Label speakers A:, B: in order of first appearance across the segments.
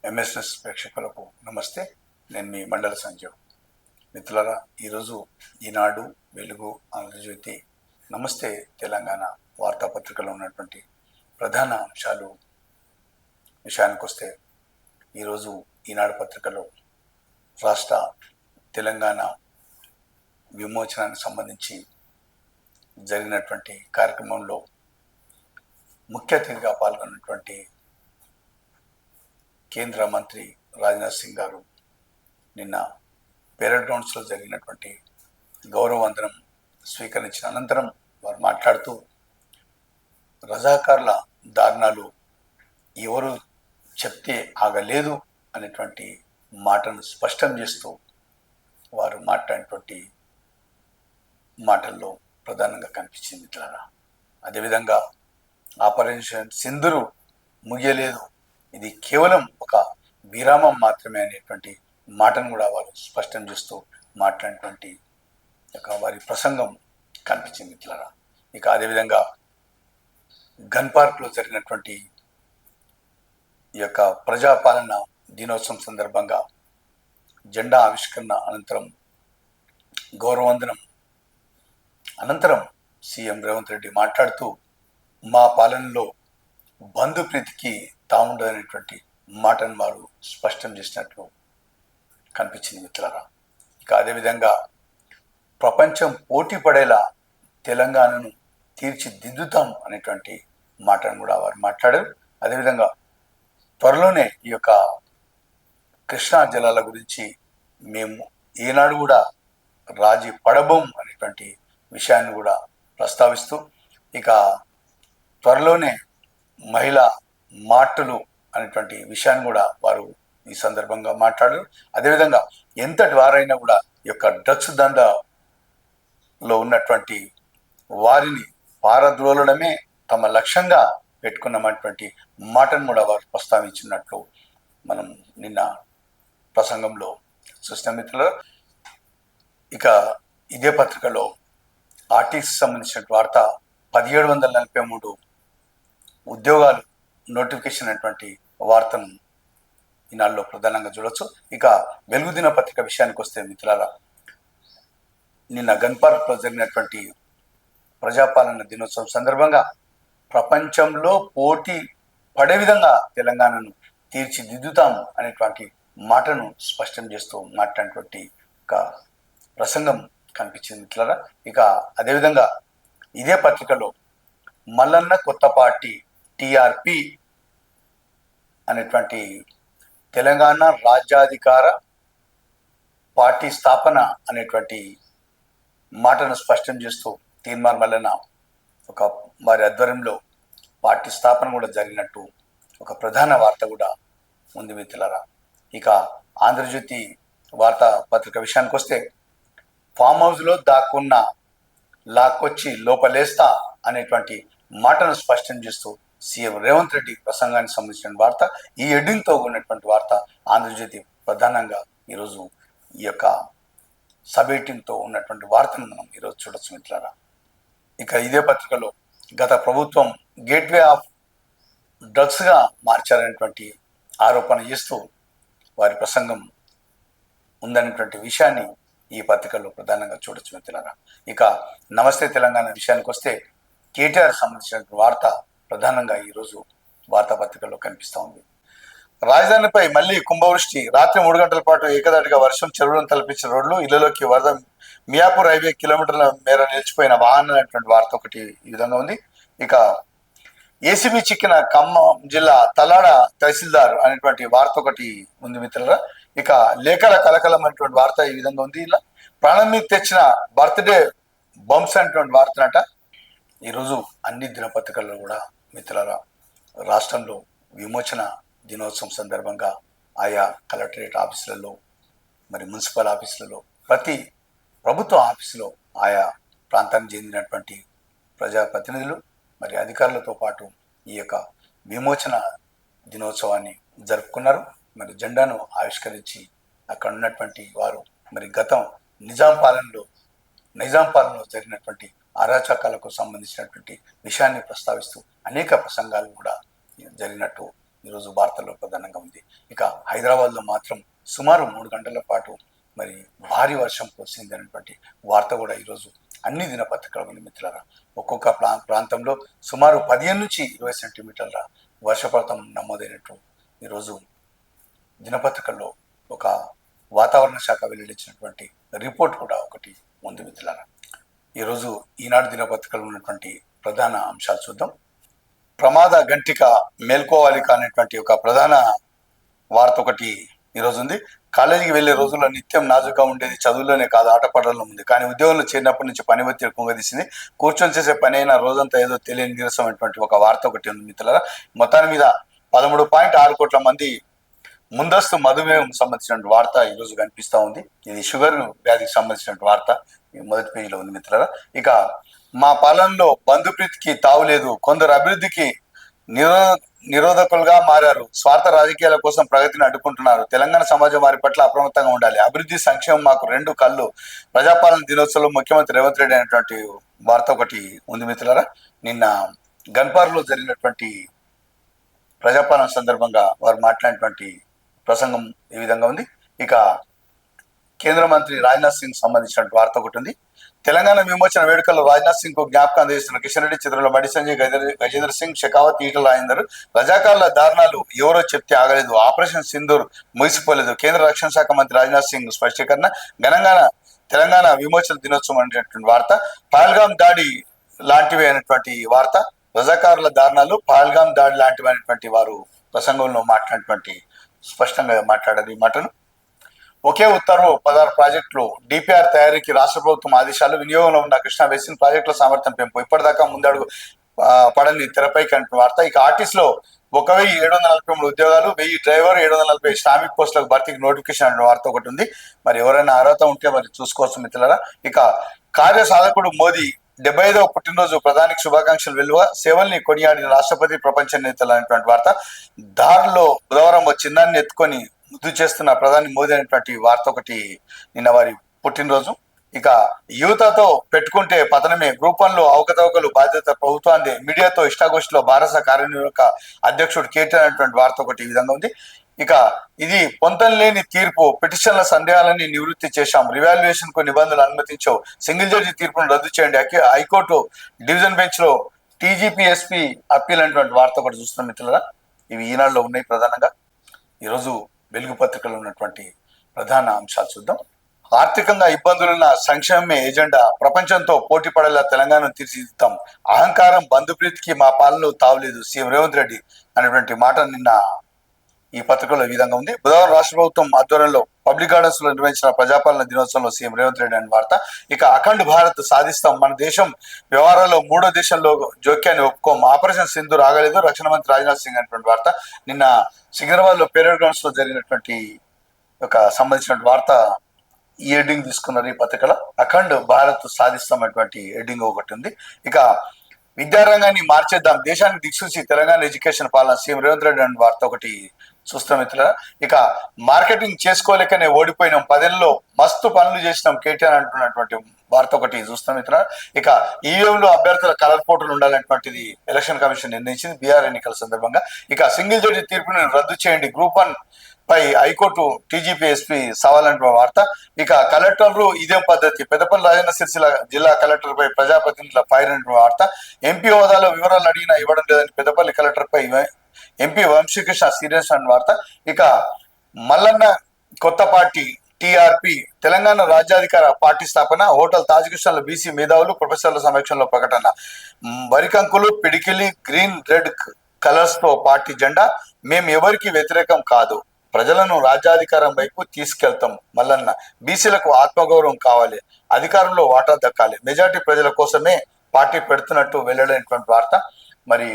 A: MSS ప్రేక్షకులకు నమస్తే. నేను మీ మండల సంజీవ్. మిత్రులారా, ఈరోజు ఈనాడు, వెలుగు, ఆంధ్రజ్యోతి, నమస్తే తెలంగాణ వార్తాపత్రికలో ఉన్నటువంటి ప్రధాన అంశాలు విషయానికి వస్తే, ఈరోజు ఈనాడు పత్రికలో రాష్ట్ర తెలంగాణ విమోచనానికి సంబంధించి జరిగినటువంటి కార్యక్రమంలో ముఖ్య అతిథిగా పాల్గొన్నటువంటి కేంద్ర మంత్రి రాజ్నాథ్ సింగ్ గారు నిన్న పేరెడ్ గ్రౌండ్స్లో జరిగినటువంటి గౌరవవందనం స్వీకరించిన అనంతరం వారు మాట్లాడుతూ రజాకార్ల దారుణాలు ఎవరు చెప్తే ఆగలేదు అనేటువంటి మాటను స్పష్టం చేస్తూ వారు మాట్లాడినటువంటి మాటల్లో ప్రధానంగా కనిపించింది మిత్రులారా. అదేవిధంగా ఆపరేషన్ సింధూరు ముగియలేదు, ఇది కేవలం ఒక విరామం మాత్రమే అనేటువంటి మాటను కూడా వారు స్పష్టం చేస్తూ మాట్లాడినటువంటి వారి ప్రసంగం కనిపించింది మిత్రులారా. ఇక అదేవిధంగా గన్ పార్క్లో జరిగినటువంటి ఈ యొక్క ప్రజాపాలన దినోత్సవం సందర్భంగా జెండా ఆవిష్కరణ అనంతరం గౌరవవందనం అనంతరం సీఎం రేవంత్ రెడ్డి మాట్లాడుతూ మా పాలనలో బంధు ప్రీతికి తాముండదనేటువంటి మాటను వారు స్పష్టం చేసినట్లు కనిపించింది మిత్రులారా. ఇక అదేవిధంగా ప్రపంచం పోటీ పడేలా తెలంగాణను తీర్చిదిద్దుతాం అనేటువంటి మాటను కూడా వారు మాట్లాడారు. అదేవిధంగా త్వరలోనే ఈ యొక్క కృష్ణా జలాల గురించి మేము ఏనాడు కూడా రాజీ పడబోం అనేటువంటి విషయాన్ని కూడా ప్రస్తావిస్తూ, ఇక త్వరలోనే మహిళా మార్టులు అనేటువంటి విషయాన్ని కూడా వారు ఈ సందర్భంగా మాట్లాడారు. అదేవిధంగా ఎంతటి వారైనా కూడా ఈ యొక్క డ్రగ్స్ దందాలో ఉన్నటువంటి వారిని పారద్రోలడమే తమ లక్ష్యంగా పెట్టుకున్నటువంటి మాటను కూడా వారు ప్రస్తావించినట్లు మనం నిన్న ప్రసంగంలో చూసిన మిత్రులు. ఇక ఇదే పత్రికలో ఆర్టీసీ సంబంధించిన వార్త 1743 ఉద్యోగాలు నోటిఫికేషన్ అనేటువంటి వార్తను ఈనాడులో ప్రధానంగా చూడొచ్చు. ఇక వెలుగు దిన పత్రిక విషయానికి వస్తే మిత్రులారా, నిన్న గన్ పార్క్లో జరిగినటువంటి ప్రజాపాలన దినోత్సవం సందర్భంగా ప్రపంచంలో పోటీ పడే విధంగా తెలంగాణను తీర్చిదిద్దుతాం అనేటువంటి మాటను స్పష్టం చేస్తూ మాట్లాడినటువంటి ఒక ప్రసంగం కనిపించింది మిత్రులారా. ఇక అదేవిధంగా ఇదే పత్రికలో మల్లన్న కొత్త పార్టీ టిఆర్పి అనేటువంటి తెలంగాణ రాజ్యాధికార పార్టీ స్థాపన అనేటువంటి మాటను స్పష్టం చేస్తూ తీన్మార్ మల్లన్న ఒక వారి ఆధ్వర్యంలో పార్టీ స్థాపన కూడా జరిగినట్టు ఒక ప్రధాన వార్త కూడా ఉంది మిత్రులారా. ఇక ఆంధ్రజ్యోతి వార్తా పత్రిక విషయానికి వస్తే ఫామ్ హౌస్లో దాక్కున్న లాక్కొచ్చి లోపలేస్తా అనేటువంటి మాటను స్పష్టం చేస్తూ సీఎం రేవంత్ రెడ్డి ప్రసంగానికి సంబంధించిన వార్త, ఈ ఎడ్డింగ్తో ఉన్నటువంటి వార్త ఆంధ్రజ్యోతి ప్రధానంగా ఈరోజు ఈ యొక్క సబ్ ఎడిటింగ్తో ఉన్నటువంటి వార్తను మనం ఈరోజు చూడొచ్చు మిత్రులారా. ఇక ఇదే పత్రికలో గత ప్రభుత్వం గేట్వే ఆఫ్ డ్రగ్స్గా మార్చారనేటువంటి ఆరోపణ చేస్తూ వారి ప్రసంగం ఉందనేటువంటి విషయాన్ని ఈ పత్రికల్లో ప్రధానంగా చూడొచ్చు మిత్రులారా. ఇక నమస్తే తెలంగాణ విషయానికి వస్తే కేటీఆర్ సంబంధించిన వార్త ప్రధానంగా ఈరోజు వార్తాపత్రికల్లో కనిపిస్తూ ఉంది. రాజధానిపై మళ్లీ కుంభవృష్టి, రాత్రి 3 గంటల పాటు ఏకదాటిగా వర్షం, చెరువులను తలపించిన రోడ్లు, ఇళ్లలోకి వరద, మియాపూర్ హైవే కిలోమీటర్ల మేర నిలిచిపోయిన వాహనాలు అనేటువంటి వార్త ఒకటి ఈ విధంగా ఉంది. ఇక ఏసీబీ చిక్కిన ఖమ్మం జిల్లా తల్లాడ తహసీల్దార్ అనేటువంటి వార్త ఒకటి ఉంది మిత్రులారా. ఇక లేఖల కలకలం అనేటువంటి వార్త ఈ విధంగా ఉంది. ఇలా ప్రాణం మీద తెచ్చిన బర్త్డే బంప్స్ అనేటువంటి వార్తనట ఈరోజు అన్ని దినపత్రికల్లో కూడా మిత్రులారా రాష్ట్రంలో విమోచన దినోత్సవం సందర్భంగా ఆయా కలెక్టరేట్ ఆఫీసులలో, మరి మున్సిపల్ ఆఫీసులలో, ప్రతి ప్రభుత్వ ఆఫీసులో ఆయా ప్రాంతానికి చెందినటువంటి ప్రజాప్రతినిధులు మరి అధికారులతో పాటు ఈ యొక్క విమోచన దినోత్సవాన్ని జరుపుకున్నారు. మరి జెండాను ఆవిష్కరించి అక్కడ ఉన్నటువంటి వారు మరి గతం నిజాం పాలనలో జరిగినటువంటి అరాచకాలకు సంబంధించినటువంటి విషయాన్ని ప్రస్తావిస్తూ అనేక ప్రసంగాలు కూడా జరిగినట్టు ఈరోజు వార్తల్లో ప్రధానంగా ఉంది. ఇక హైదరాబాద్లో మాత్రం సుమారు 3 గంటల పాటు మరి భారీ వర్షం కురిసింది అనేటువంటి వార్త కూడా ఈరోజు అన్ని దినపత్రికల ఉంది మిత్రులారా. ఒక్కొక్క ప్రాంతంలో సుమారు 15 నుంచి 20 సెంటీమీటర్ల వర్షపాతం నమోదైనట్టు ఈరోజు దినపత్రికల్లో ఒక వాతావరణ శాఖ వెల్లడించినటువంటి రిపోర్ట్ కూడా ఒకటి ఉంది మిత్రులారా. ఈరోజు ఈనాడు దినపత్రికలో ఉన్నటువంటి ప్రధాన అంశాలు చూద్దాం. ప్రమాద గంటిక మేల్కోవాలి కానటువంటి ఒక ప్రధాన వార్త ఒకటి ఈరోజు ఉంది. కాలేజీకి వెళ్లే రోజుల్లో నిత్యం నాజుగా ఉండేది చదువులోనే కాదు ఆటపాటల్లో ఉంది. కానీ ఉద్యోగంలో చేరినప్పటి నుంచి పని ఒత్తిడి కుంగదీసింది. కూర్చొని చేసే పని అయినా రోజంతా ఏదో తెలియని నీరసమైనటువంటి ఒక వార్త ఒకటి ఉంది మిత్రులారా. మొత్తాన్ని మీద 13.6 కోట్ల మంది ముందస్తు మధుమేహం సంబంధించిన వార్త ఈరోజు కనిపిస్తూ ఉంది. ఇది షుగర్ వ్యాధికి సంబంధించిన వార్త మొదటి పేజీలో ఉంది మిత్రులారా. ఇక మా పాలనలో బంధుప్రీతికి తావులేదు, కొందరు అభివృద్ధికి నిరోధకులుగా మారారు, స్వార్థ రాజకీయాల కోసం ప్రగతిని అడ్డుకుంటున్నారు. తెలంగాణ సమాజం వారి పట్ల అప్రమత్తంగా ఉండాలి. అభివృద్ధి సంక్షేమం మాకు 2 కళ్ళు. ప్రజాపాలన దినోత్సవంలో ముఖ్యమంత్రి రేవంత్ రెడ్డి అనేటువంటి వార్త ఒకటి ఉంది మిత్రులారా. నిన్న గన్పార్లో జరిగినటువంటి ప్రజాపాలన సందర్భంగా వారు మాట్లాడినటువంటి ప్రసంగం ఈ విధంగా ఉంది. ఇక కేంద్ర మంత్రి రాజ్నాథ్ సింగ్ సంబంధించిన వార్త ఒకటి ఉంది. తెలంగాణ విమోచన వేడుకల్లో రాజ్నాథ్ సింగ్ కు జ్ఞాపకం అందజేస్తున్న కిషన్ రెడ్డి, చిత్రంలో బండి సంజయ్, గజేంద్ర సింగ్, షెకావత్, ఈటల రాజేందర్. రజాకారుల దారుణాలు ఎవరో చెప్తే ఆగలేదు, ఆపరేషన్ సింధూర్ ముగిసిపోలేదు. కేంద్ర రక్షణ శాఖ మంత్రి రాజ్నాథ్ సింగ్ స్పష్టీకరణ. ఘనంగా తెలంగాణ విమోచన దినోత్సవం అనేటువంటి వార్త. పహల్గాం దాడి లాంటివి అయినటువంటి వార్త. రజాకారుల దారుణాలు పహల్గాం దాడి లాంటివి అయినటువంటి వారు ప్రసంగంలో మాట్లాడినటువంటి స్పష్టంగా మాట్లాడారు ఈ మాటను. ఒకే ఉత్తర్వు 16 ప్రాజెక్టులు. డిపిఆర్ తయారీకి రాష్ట్ర ప్రభుత్వం ఆదేశాలు. వినియోగంలో ఉన్న కృష్ణా బేసిన్ ప్రాజెక్టుల సామర్థ్యం పెంపు. ఇప్పటిదాకా ముందడుగు పడని తెరపైకి అంటే వార్త. ఇక ఆర్టిస్ట్ లో 1743 ఉద్యోగాలు, 1000 డ్రైవర్, 740 శ్రామిక్ పోస్టులకు భర్తీకి నోటిఫికేషన్ అనే వార్త ఒకటి ఉంది. మరి ఎవరైనా అర్హత ఉంటే మరి చూసుకోవచ్చు మిత్రులారా. ఇక కార్య సాధకుడు మోదీ 75వ పుట్టినరోజు ప్రధానికి శుభాకాంక్షలు వెలువ. సేవల్ని కొనియాడిన రాష్ట్రపతి, ప్రపంచ నేతలు అనేటువంటి వార్త. దారిలో బుధవారం చిన్నాన్ని ఎత్తుకొని ముద్దు చేస్తున్న ప్రధాని మోదీ అనేటువంటి వార్త ఒకటి నిన్న వారి పుట్టినరోజు. ఇక యువతతో పెట్టుకుంటే పతనమే, గ్రూప్ 1లో అవకతవకలు బాధ్యత ప్రభుత్వాన్ని. మీడియాతో ఇష్టాగోష్ఠిలో భారత కార్యనిర్వాహక అధ్యక్షుడు కేటీఆర్ అనేటువంటి వార్త ఒకటి ఈ విధంగా ఉంది. ఇక ఇది పొంతం లేని తీర్పు, పిటిషన్ల సందేహాలని నివృత్తి చేశాం, రివాల్యుయేషన్ కు నిబంధనలు అనుమతించవు, సింగిల్ జడ్జి తీర్పును రద్దు చేయండి, హైకోర్టు డివిజన్ బెంచ్ లో టీజీపీ ఎస్పీ అప్పీల్ అనేటువంటి వార్త ఒకటి చూస్తున్నాం మిత్రులారా. ఇవి ఈనాడులో ఉన్నాయి ప్రధానంగా. ఈరోజు వెలుగు పత్రికలో ఉన్నటువంటి ప్రధాన అంశాలు చూద్దాం. ఆర్థికంగా ఇబ్బందులున్న సంక్షేమమే ఎజెండా, ప్రపంచంతో పోటీ పడేలా తెలంగాణను తీర్చిదిద్దాం, అహంకారం బంధుప్రీతికి మా పాలనలో తావులేదు, సీఎం రేవంత్ రెడ్డి అనేటువంటి మాట నిన్న ఈ పత్రికలో ఈ విధంగా ఉంది. బుధవారం రాష్ట్ర ప్రభుత్వం ఆధ్వర్యంలో పబ్లిక్ గార్డెన్స్ లో నిర్వహించిన ప్రజాపాలన దినోత్సవంలో సీఎం రేవంత్ రెడ్డి అనే వార్త. ఇక అఖండ్ భారత్ సాధిస్తాం, మన దేశం వ్యవహారాల్లో 3వ దేశంలో జోక్యాన్ని ఒప్పుకోం, ఆపరేషన్ సింధూర్ ఆగలేదు, రక్షణ మంత్రి రాజ్నాథ్ సింగ్ అనేటువంటి వార్త. నిన్న సికింద్రాబాద్ లో పెరేడ్ గ్రౌండ్స్ లో జరిగినటువంటి ఒక సంబంధించిన వార్త ఈ హెడ్డింగ్ తీసుకున్నారు ఈ పత్రికలో. అఖండ్ భారత్ సాధిస్తాం అనేటువంటి హెడ్డింగ్ ఒకటి ఉంది. ఇక విద్యారంగాన్ని మార్చేద్దాం, దేశానికి దిక్సూచి తెలంగాణ ఎడ్యుకేషన్ పాలన, సీఎం రేవంత్ రెడ్డి అనే వార్త ఒకటి చూస్తాం మిత్రులారా. ఇక మార్కెటింగ్ చేసుకోలేకనే ఓడిపోయినాం, 10 ఏళ్ళలో మస్తు పనులు చేసినాం కేటీఆర్ అంటున్నటువంటి వార్త ఒకటి చూస్తాం మిత్రులారా. ఇక ఈవీఎంలో అభ్యర్థుల కలర్ ఫోటోలు ఉండాలనేటువంటిది ఎలక్షన్ కమిషన్ నిర్ణయించింది బీహార్ ఎన్నికల సందర్భంగా. ఇక సింగిల్ జడ్జి తీర్పుని రద్దు చేయండి, గ్రూప్ 1 పై హైకోర్టు టీజీపీ ఎస్పీ సవాలంటున్న వార్త. ఇక కలెక్టర్లు ఇదే పద్ధతి, పెద్దపల్లి రాజన్న సిరిసిల్ల జిల్లా కలెక్టర్ పై ప్రజాప్రతినిధుల ఫైర్ అంటున్న వార్త. ఎంపీ హోదాలో వివరాలు అడిగినా ఇవ్వడం లేదని పెద్దపల్లి కలెక్టర్ పై ఎంపీ వంశీకృష్ణ సీరియస్ అన్న వార్త. ఇక మల్లన్న కొత్త పార్టీ టీఆర్పీ, తెలంగాణ రాజ్యాధికార పార్టీ స్థాపన, హోటల్ తాజ్ కృష్ణలో బీసీ మేధావులు ప్రొఫెసర్ల సమక్షంలో ప్రకటన. వరికంకులు, పిడికిలి, గ్రీన్ రెడ్ కలర్స్ తో పార్టీ జెండా. మేము ఎవరికి వ్యతిరేకం కాదు, ప్రజలను రాజ్యాధికారం వైపు తీసుకెళ్తాం. మల్లన్న బీసీలకు ఆత్మగౌరవం కావాలి, అధికారంలో వాటా దక్కాలి, మెజార్టీ ప్రజల కోసమే పార్టీ పెడుతున్నట్టు వెల్లడైనటువంటి వార్త. మరి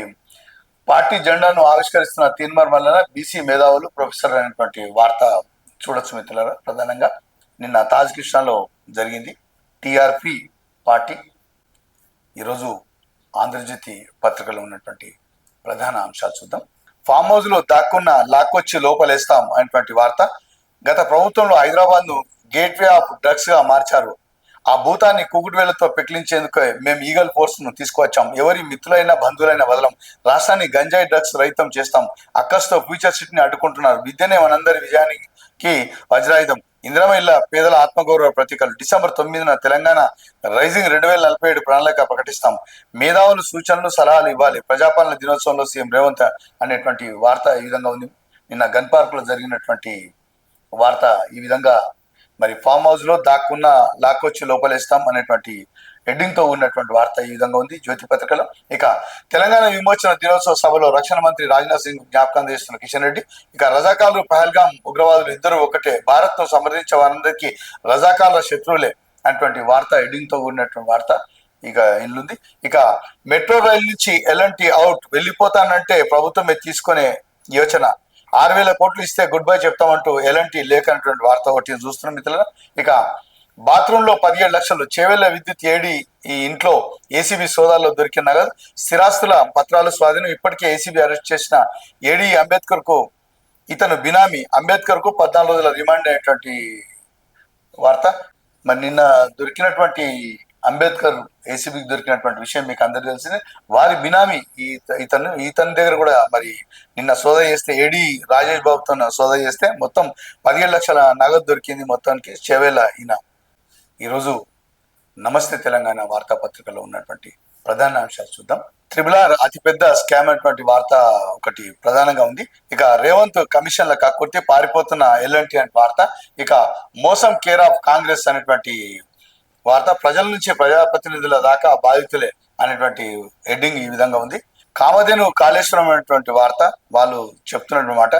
A: పార్టీ జెండాను ఆవిష్కరిస్తున్న తీన్మార్ మల్లన్న, బీసీ మేధావులు, ప్రొఫెసర్ అనేటువంటి వార్త చూడొచ్చు మిత్రులారా. ప్రధానంగా నిన్న తాజ్ కృష్ణలో జరిగింది టీఆర్పీ పార్టీ. ఈరోజు ఆంధ్రజ్యోతి పత్రికలో ఉన్నటువంటి ప్రధాన అంశాలు చూద్దాం. ఫామ్ హౌస్ లో దాక్కున్న లాక్కొచ్చి లోపలేస్తాం అనేటువంటి వార్త. గత ప్రభుత్వంలో హైదరాబాద్ ను గేట్వే ఆఫ్ డ్రగ్స్ గా మార్చారు, ఆ భూతాన్ని కూకుడువేలతో పెకిలించేందుకు మేము ఈగల్ ఫోర్స్ ను తీసుకువచ్చాం. ఎవరి మిత్రులైనా బంధువులైనా వదలం. రాష్ట్రాన్ని గంజాయి డ్రగ్స్ రహితం చేస్తాం. అక్కస్తో ఫ్యూచర్ సిటీని అడ్డుకుంటున్నారు. విద్యనే మనందరి విజయానికి వజ్రాయుధం. ఇందిరమ ఇళ్ల పేదల ఆత్మగౌరవ ప్రతీకలు. డిసెంబర్ 9న తెలంగాణ రైజింగ్ 2047 ప్రణాళిక ప్రకటిస్తాం. మేధావులు సూచనలు సలహాలు ఇవ్వాలి. ప్రజాపాలన దినోత్సవంలో సీఎం రేవంత్ అనేటువంటి వార్త ఈ విధంగా ఉంది. నిన్న గన్ పార్క్ లో జరిగినటువంటి వార్త ఈ విధంగా మరి ఫామ్ హౌస్ లో దాక్కున్న లాక్కొచ్చి లోపలేస్తాం అనేటువంటి హెడ్డింగ్ తో ఉన్నటువంటి వార్త ఈ విధంగా ఉంది జ్యోతి పత్రికలో. ఇక తెలంగాణ విమోచన దినోత్సవ సభలో రక్షణ మంత్రి రాజ్నాథ్ సింగ్ జ్ఞాపకం చేస్తున్న కిషన్ రెడ్డి. ఇక రజాకాలు పహల్గాం ఉగ్రవాదులు ఇద్దరు ఒకటే, భారత్ ను సమర్థించే వారందరికీ రజాకాల శత్రువులే అనేటువంటి వార్త హెడ్డింగ్ తో ఉన్నటువంటి వార్త ఇక ఇల్లుంది. ఇక మెట్రో రైలు నుంచి ఎల్ఎన్టీ అవుట్, వెళ్ళిపోతానంటే ప్రభుత్వమే తీసుకునే యోచన, 6,000 కోట్లు ఇస్తే గుడ్ బై చెప్తామంటూ ఎల్ఎన్టీ లేఖ అనేటువంటి వార్త ఒకటి చూస్తున్నాం మిత్రులు. ఇక బాత్రూమ్ లో 17 లక్షలు, చేవెళ్ల విద్యుత్ ఏడి ఈ ఇంట్లో ఏసీబీ సోదాల్లో దొరికిన నగదు, స్థిరాస్తుల పత్రాలు స్వాధీనం. ఇప్పటికే ఏసీబీ అరెస్ట్ చేసిన ఏడి అంబేద్కర్ కు ఇతను బినామీ. అంబేద్కర్ కు 14 రోజుల రిమాండ్ అనేటువంటి వార్త. మరి నిన్న దొరికినటువంటి అంబేద్కర్ ఏసీబీకి దొరికినటువంటి విషయం మీకు అందరికీ తెలిసిందే. వారి బినామీ ఇతని దగ్గర కూడా మరి నిన్న సోదా చేస్తే, ఏడి రాజేష్ బాబుతో సోదా చేస్తే మొత్తం 17 లక్షల నగదు దొరికింది మొత్తానికి. చెవేల ఈయన. ఈరోజు నమస్తే తెలంగాణ వార్తాపత్రికలో ఉన్నటువంటి ప్రధాన అంశాలు చూద్దాం. RRR అతిపెద్ద స్కామ్ అనేటువంటి వార్త ఒకటి ప్రధానంగా ఉంది. ఇక రేవంత్ కమిషన్ల కక్కుర్తి, పారిపోతున్న ఎల్ఎన్టీ అనే వార్త. ఇక మోసం కేర్ ఆఫ్ కాంగ్రెస్ అనేటువంటి వార్త. ప్రజల నుంచి ప్రజాప్రతినిధుల దాకా బాధితులే అనేటువంటి హెడ్డింగ్ ఈ విధంగా ఉంది. కామధేను కాళేశ్వరం అనేటువంటి వార్త. వాళ్ళు చెప్తున్నమాట,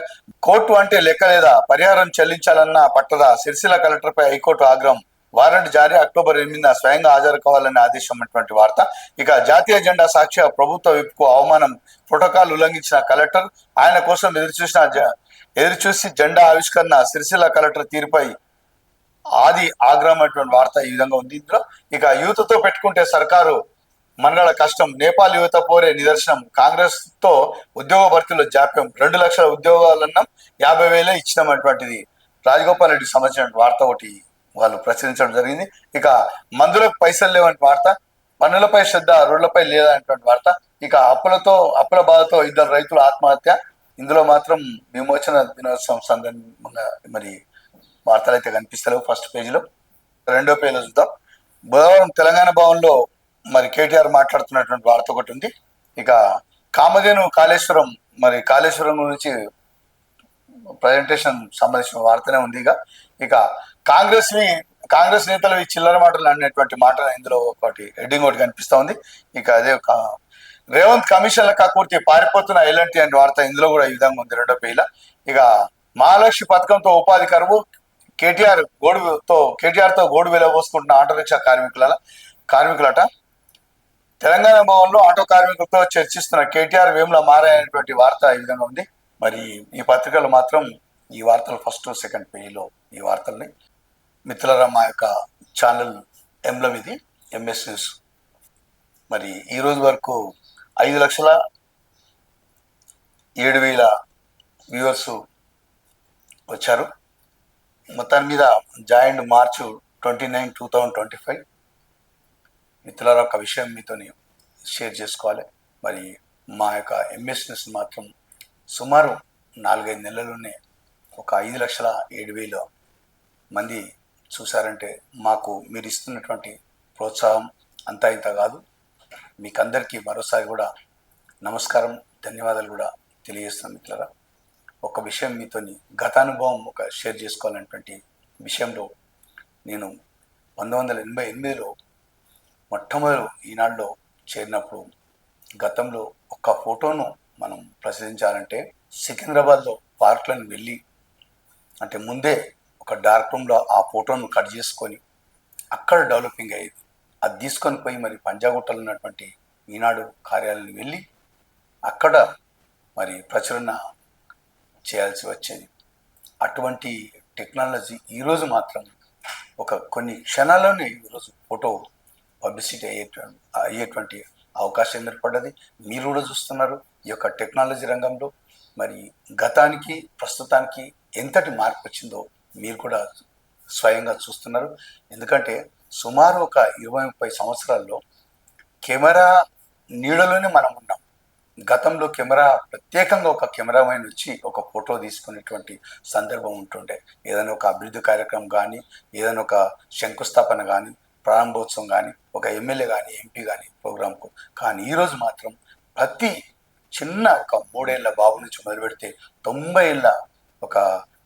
A: కోర్టు అంటే లెక్క లేదా, పరిహారం చెల్లించాలన్న పట్టదా, సిరిసిల్ల కలెక్టర్పై హైకోర్టు ఆగ్రహం, వారెంట్ జారీ, అక్టోబర్ 8న స్వయంగా హాజరు కావాలని ఆదేశం అన్నటువంటి వార్త. ఇక జాతీయ జెండా సాక్ష్య ప్రభుత్వ విప్కు అవమానం, ప్రోటోకాల్ ఉల్లంఘించిన కలెక్టర్, ఆయన కోసం ఎదురుచూసి జెండా ఆవిష్కరణ, సిరిసిల్ల కలెక్టర్ తీరుపై ఆది ఆగ్రహం అటువంటి వార్త ఈ విధంగా ఉంది ఇందులో. ఇక యువతతో పెట్టుకుంటే సర్కారు మనగడ కష్టం, నేపాల్ యువత పోరే నిదర్శనం, కాంగ్రెస్ తో ఉద్యోగ భర్తీలో జాప్యం, 2 లక్షల ఉద్యోగాలన్నా 50,000 ఇచ్చినటువంటిది రాజగోపాల్ రెడ్డికి సంబంధించిన వార్త ఒకటి వాళ్ళు ప్రచురించడం జరిగింది. ఇక మందులకు పైసలు లేవని వార్త, పన్నులపై శ్రద్ధ, రోడ్లపై లేదనేటువంటి వార్త. ఇక అప్పుల బాధతో 2 రైతుల ఆత్మహత్య. ఇందులో మాత్రం విమోచన దినోత్సవం సందర్భంగా మరి వార్తలు అయితే కనిపిస్తలేవు ఫస్ట్ పేజీలో. రెండో పేజీలో చూద్దాం. బుధవారం తెలంగాణ భవన్లో మరి కేటీఆర్ మాట్లాడుతున్నటువంటి వార్త ఒకటి ఉంది. ఇక కామధేను కాళేశ్వరం, మరి కాళేశ్వరం గురించి ప్రజెంటేషన్ సంబంధించిన వార్తనే ఉంది. ఇక కాంగ్రెస్ నేతలు ఈ చిల్లర మాటలు అనేటువంటి మాట ఇందులో ఒకటి హెడ్డింగ్ ఒకటి కనిపిస్తా ఉంది. ఇక అదే ఒక రేవంత్ కమిషన్ల కక్కుర్తి, పారిపోతున్న ఎల్ఎన్టీ అనే వార్త ఇందులో కూడా ఈ విధంగా ఉంది రెండో పేజీలో. ఇక మహాలక్ష్మి పథకంతో ఉపాధి కరువు, కేటీఆర్ తో గోడు వెలబోసుకుంటున్న ఆటో రిక్షా కార్మికులట. తెలంగాణ భవన్లో ఆటో కార్మికులతో చర్చిస్తున్న కేటీఆర్, వేముల మారాయనేటువంటి వార్త ఈ విధంగా ఉంది. మరి ఈ పత్రికలు మాత్రం ఈ వార్తలు ఫస్ట్ సెకండ్ పేజీలో ఈ వార్తల్ని. మిత్రులారా, మా యొక్క ఛానల్ ఎంబ్లం ఇది ఎంఎస్ న్యూస్. మరి ఈ రోజు వరకు 5,07,000 వ్యూవర్స్ వచ్చారు. మొత్తాన్ని మీద జాయింట్ మార్చ్ 29, 2025. మిత్రులారా, ఒక విషయం మీతోని షేర్ చేసుకోవాలి. మరి మా యొక్క ఎంఎస్ న్యూస్ మాత్రం సుమారు 4-5 నెలల్లోనే ఒక 5,07,000 మంది చూసారంటే మాకు మీరు ఇస్తున్నటువంటి ప్రోత్సాహం అంతా ఇంత కాదు. మీకు అందరికీ మరోసారి కూడా నమస్కారం, ధన్యవాదాలు కూడా తెలియజేస్తాను. మిత్రులారా, ఒక విషయం మీతోని గతానుభవం ఒక షేర్ చేసుకోవాలనేటువంటి విషయంలో, నేను 1988లో మొట్టమొదటి ఈనాడులో చేరినప్పుడు గతంలో ఒక ఫోటోను మనం ప్రచురించాలంటే సికింద్రాబాద్లో పార్క్లను వెళ్ళి, అంటే ముందే ఒక డార్క్ రూమ్లో ఆ ఫోటోను కట్ చేసుకొని అక్కడ డెవలపింగ్ అయ్యేది. అది తీసుకొని పోయి మరి పంజాగుట్టలో ఉన్నటువంటి ఈనాడు కార్యాలయం వెళ్ళి అక్కడ మరి ప్రచురణ చేయాల్సి వచ్చేది. అటువంటి టెక్నాలజీ ఈరోజు మాత్రం కొన్ని క్షణాల్లోనే ఈరోజు ఫోటో పబ్లిసిటీ అయ్యేటువంటి అవకాశం ఏర్పడ్డది. మీరు కూడా చూస్తున్నారు ఈ యొక్క టెక్నాలజీ రంగంలో. మరి గతానికి ప్రస్తుతానికి ఎంతటి మార్పు వచ్చిందో మీరు కూడా స్వయంగా చూస్తున్నారు. ఎందుకంటే సుమారు ఒక 20-30 సంవత్సరాల్లో కెమెరా నీడలోనే మనం ఉన్నాం. గతంలో కెమెరా ప్రత్యేకంగా ఒక కెమెరామెన్ వచ్చి ఒక ఫోటో తీసుకునేటువంటి సందర్భం ఉంటుండే. ఏదైనా ఒక అభివృద్ధి కార్యక్రమం కానీ, ఏదైనా ఒక శంకుస్థాపన కానీ, ప్రారంభోత్సవం కానీ, ఒక ఎమ్మెల్యే కానీ, ఎంపీ కానీ ప్రోగ్రాంకు. కానీ ఈరోజు మాత్రం ప్రతి చిన్న ఒక 3 ఏళ్ల బాబు నుంచి మొదలు పెడితే 90 ఏళ్ల ఒక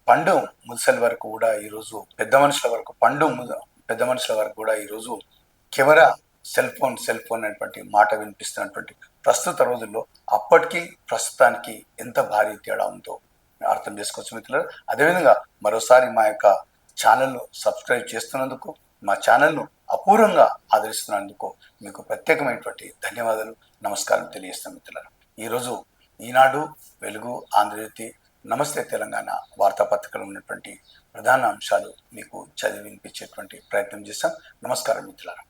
A: పండు ముసలి వరకు కూడా ఈరోజు పెద్ద మనుషుల వరకు పెద్ద మనుషుల వరకు కూడా ఈరోజు కెమెరా సెల్ ఫోన్ అనేటువంటి మాట వినిపిస్తున్నటువంటి ప్రస్తుత రోజుల్లో అప్పటికి ప్రస్తుతానికి ఎంత భారీ తేడా ఉందో అర్థం చేసుకోవచ్చు మిత్రులు. అదేవిధంగా మరోసారి మా యొక్క ఛానల్ను సబ్స్క్రైబ్ చేస్తున్నందుకు, మా ఛానల్ను అపూర్వంగా ఆదరిస్తున్నందుకు మీకు ప్రత్యేకమైనటువంటి ధన్యవాదాలు, నమస్కారం తెలియజేస్తాను మిత్రులారా. ఈరోజు ఈనాడు, వెలుగు, ఆంధ్రజ్యోతి, నమస్తే తెలంగాణ వార్తాపత్రికలు ఉన్నటువంటి ప్రధాన అంశాలు మీకు చదివి వినిపించేటువంటి ప్రయత్నం చేస్తాం. నమస్కారం మిత్రులారా.